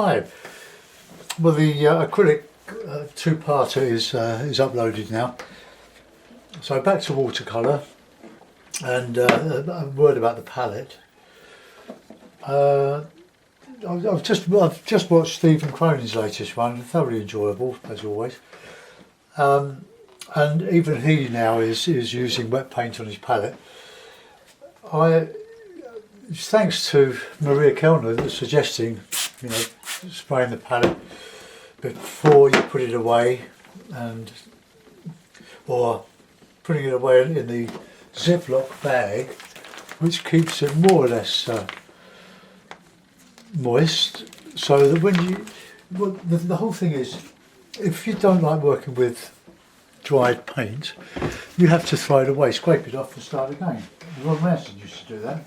Hi. Well, the acrylic two-parter is uploaded now. So back to watercolour, and a word about the palette. I've just watched Stephen Cronin's latest one, thoroughly enjoyable as always. And even he now is using wet paint on his palette. Thanks to Maria Kellner suggesting, spraying the palette before you put it away, or putting it away in the Ziploc bag, which keeps it more or less moist, so that the whole thing is, if you don't like working with dried paint, you have to throw it away, scrape it off and start again. Ron Manson used to do that,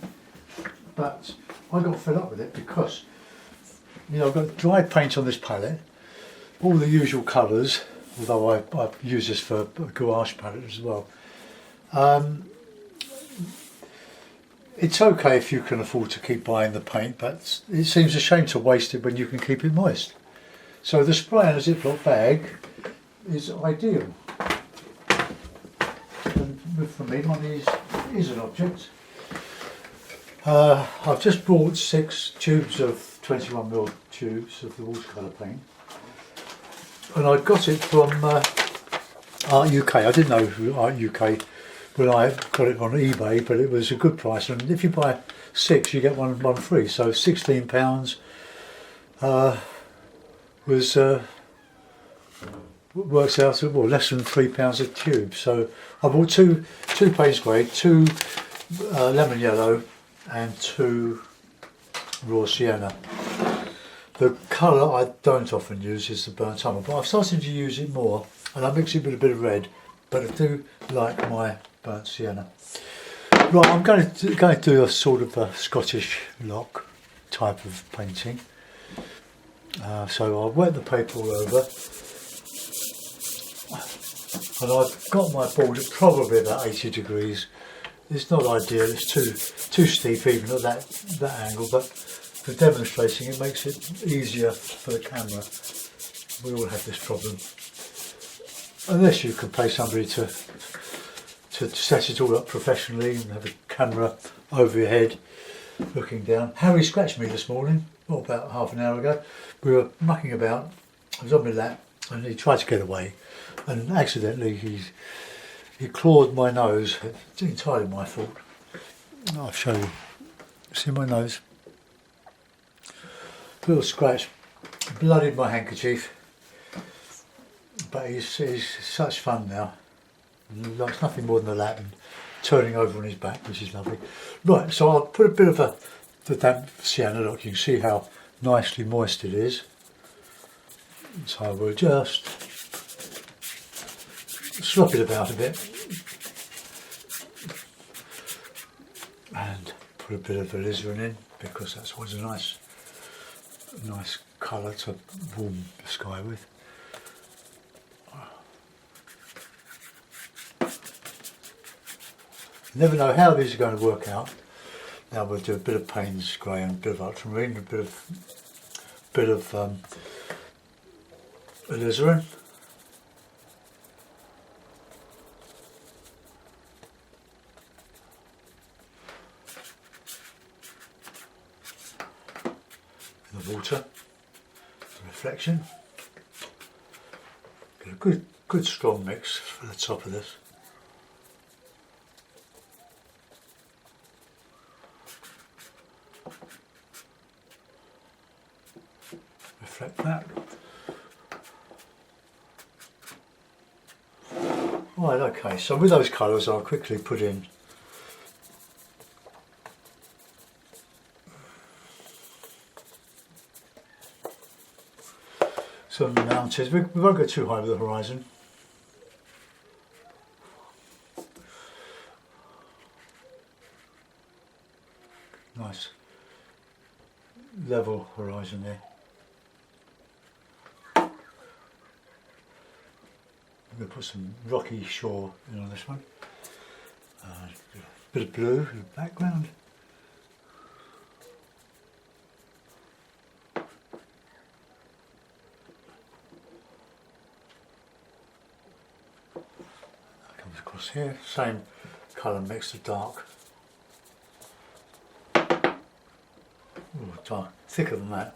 but I got fed up with it because I've got dried paint on this palette, all the usual colours, although I use this for a gouache palette as well. It's okay if you can afford to keep buying the paint, but it seems a shame to waste it when you can keep it moist. So the spray in a Ziploc bag is ideal. And for me, money is an object. I've just bought 6 tubes of 21mm tubes of the watercolour paint, and I got it from Art UK. I didn't know who Art UK when I got it on eBay, but it was a good price, and if you buy 6 you get one free, so £16 works out at less than £3 a tube. So I bought two Payne's Grey, 2 lemon yellow and 2 raw sienna. The colour I don't often use is the burnt umber, but I've started to use it more, and I mix it with a bit of red, but I do like my burnt sienna. Right, I'm going to do a sort of a Scottish Loch type of painting. So I'll wet the paper all over, and I've got my board at probably about 80 degrees. It's not ideal, it's too steep even at that angle, but for demonstrating it makes it easier for the camera. We all have this problem. Unless you can pay somebody to set it all up professionally and have a camera over your head looking down. Harry scratched me this morning, about half an hour ago. We were mucking about, I was on my lap, and he tried to get away, and accidentally he clawed my nose. It's entirely my fault. I'll show you. See my nose? Little scratch, bloodied my handkerchief, but he's such fun now. He likes nothing more than the lap and turning over on his back, which is lovely. Right, so I'll put a bit of the damp sienna. Look, you can see how nicely moist it is. So I will just slop it about a bit and put a bit of alizarin in, because that's always a nice colour to warm the sky with. Never know how these are going to work out. Now we'll do a bit of Payne's Grey and a bit of ultramarine, a bit of alizarin. The water, the reflection. Get a good strong mix for the top of this. Reflect that. Right, okay, so with those colours I'll quickly put in some mountains. We won't go too high with the horizon. Nice level horizon there. I'm going to put some rocky shore in on this one. A bit of blue in the background. across here, same colour mix of dark. Ooh, dark, thicker than that.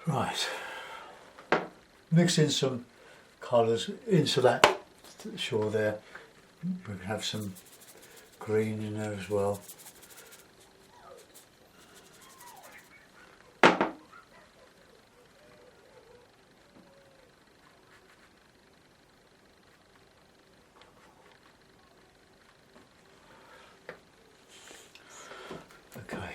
Right, mix in some colours into that shore there. We can have some green in there as well. Okay.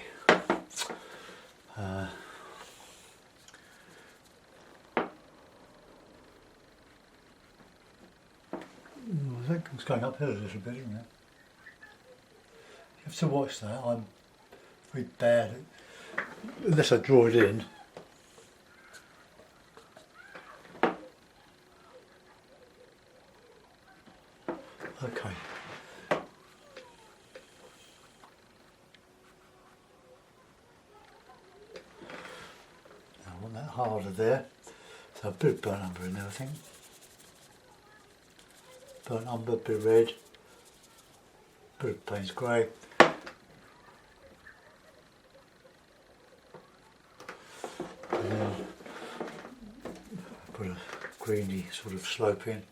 I think it's going uphill a little bit, isn't it? You have to watch that. I'm very bad at, unless I draw it in. Okay. I want that harder there. So a bit of burnt umber in there, I think. Burnt umber, bit of red, bit of Payne's grey. And then put a greeny sort of slope in.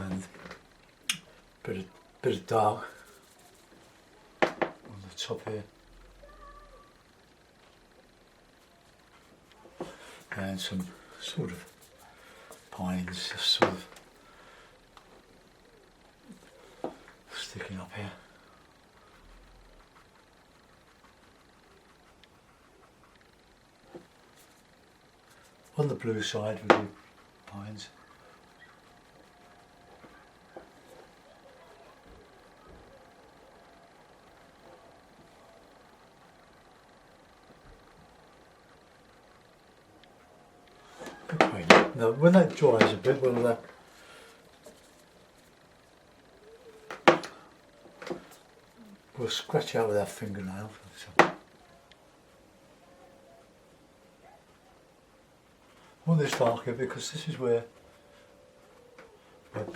And bit of dark on the top here, and some sort of pines just sort of sticking up here. On the blue side we do pines. Okay, now when that dries a bit, we'll scratch out with our fingernail. So, I want this darker because this is where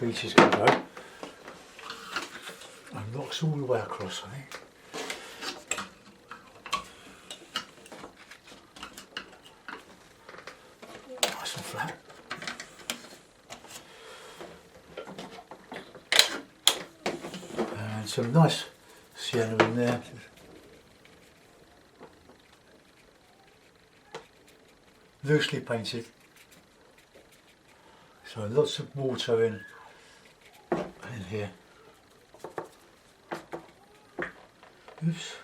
beaches can go. And rocks all the way across, I think. Nice and flat. And some nice sienna in there. Loosely painted. So lots of water in here. Oops.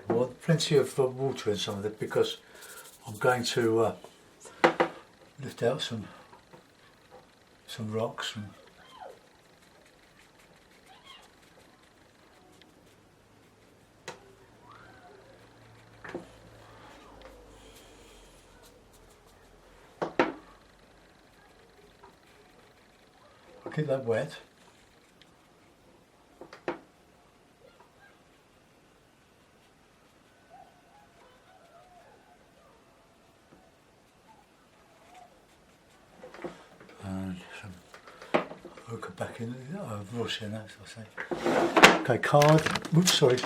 Well, plenty of water in some of it because I'm going to lift out some rocks and I'll keep that wet. And some ochre back in, rush in that, as I say. Okay, card. Oops, sorry.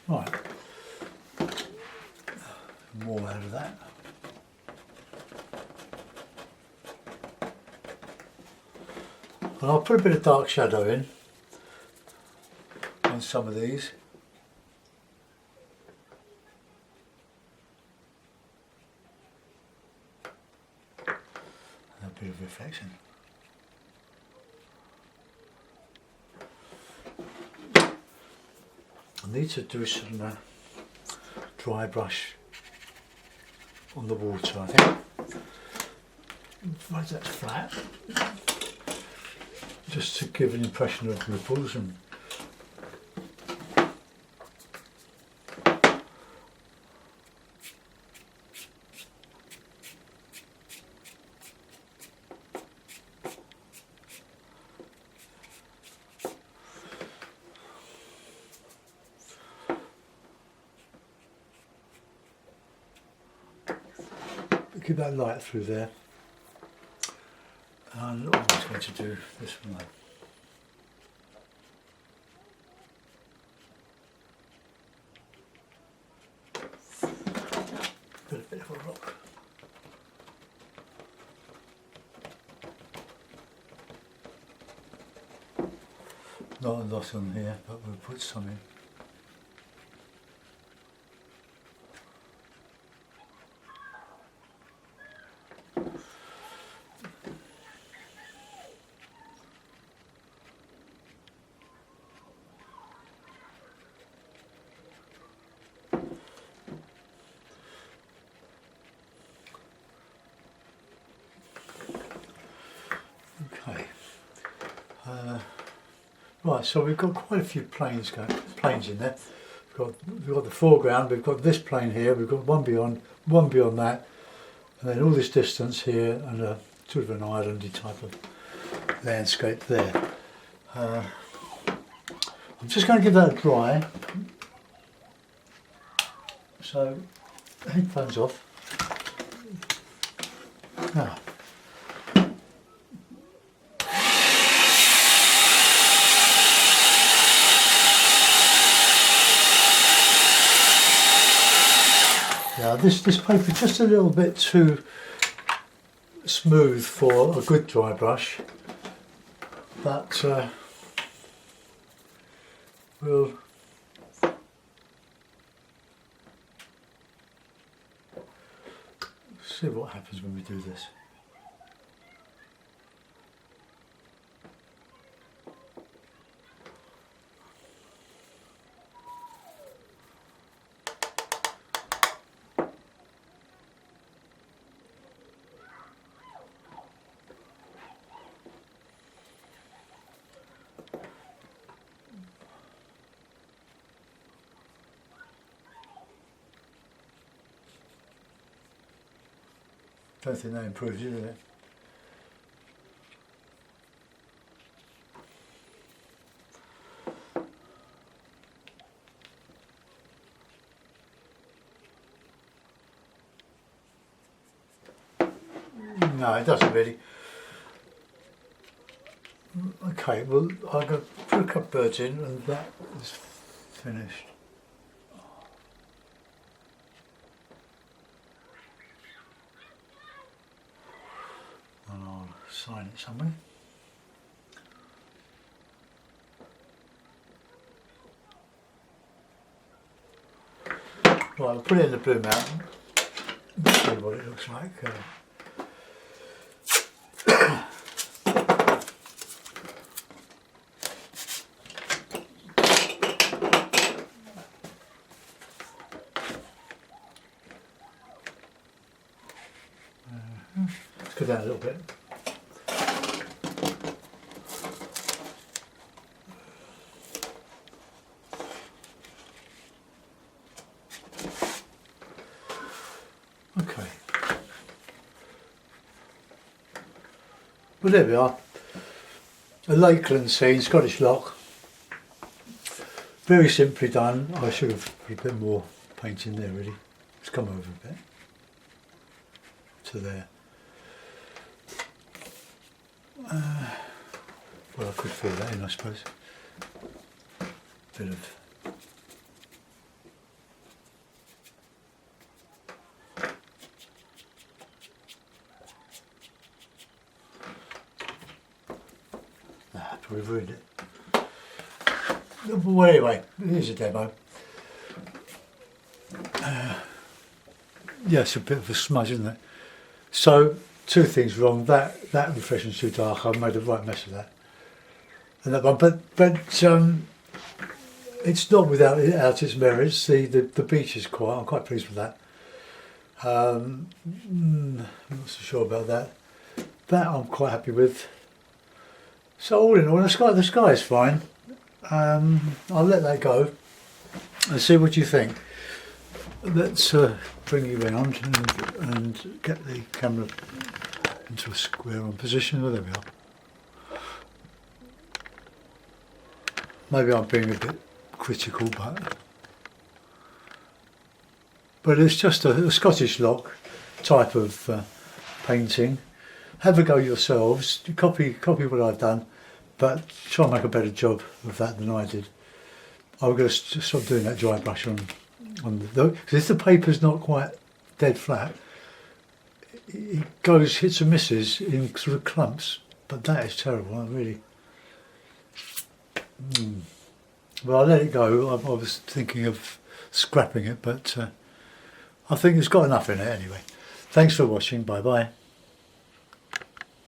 Right, more out of that. And I'll put a bit of dark shadow in on some of these. And a bit of reflection. I need to do some dry brush on the water, I think. Right, that's flat. Just to give an impression of ripples and give that light through there. And I'm just going to do this one. Put a bit of a rock. Not a lot on here, but we'll put some in. Okay. Right, so we've got quite a few planes in there. We've got the foreground. We've got this plane here. We've got one beyond that, and then all this distance here, and a sort of an islandy type of landscape there. I'm just going to give that a dry. So, headphones off. Now. Yeah, this paper is just a little bit too smooth for a good dry brush, but we'll see what happens when we do this. Don't think that improves it, does it? No, it doesn't really. Okay, well, I'm going to put a couple of birds in, and that is finished. And I'll sign it somewhere. Right, I'll put it in the Blue Mountain. Let's see what it looks like. Let's go down a little bit. Okay. Well, there we are. A lakeland scene, Scottish Loch. Very simply done. I should have put a bit more paint in there really. It's come over a bit to there. Well, I could fill that in, I suppose. Bit of Probably ruined it. Well, anyway, here's a demo. Yeah, it's a bit of a smudge, isn't it? So, two things wrong. That refreshing's too dark. I made a right mess of that. And that one, but it's not without its merits. The beach is I'm quite pleased with that. I'm not so sure about that. That I'm quite happy with. So all in all, the sky is fine. I'll let that go and see what you think. Let's bring you round and get the camera into a square on position. Oh, there we are. Maybe I'm being a bit critical, but it's just a Scottish Loch type of painting. Have a go yourselves. Copy what I've done, but try and make a better job of that than I did. I'm going to stop doing that dry brush on the, because if the paper's not quite dead flat, it goes hits and misses in sort of clumps. But that is terrible. I really. Well, I'll let it go. I was thinking of scrapping it, but I think it's got enough in it anyway. Thanks for watching. Bye bye.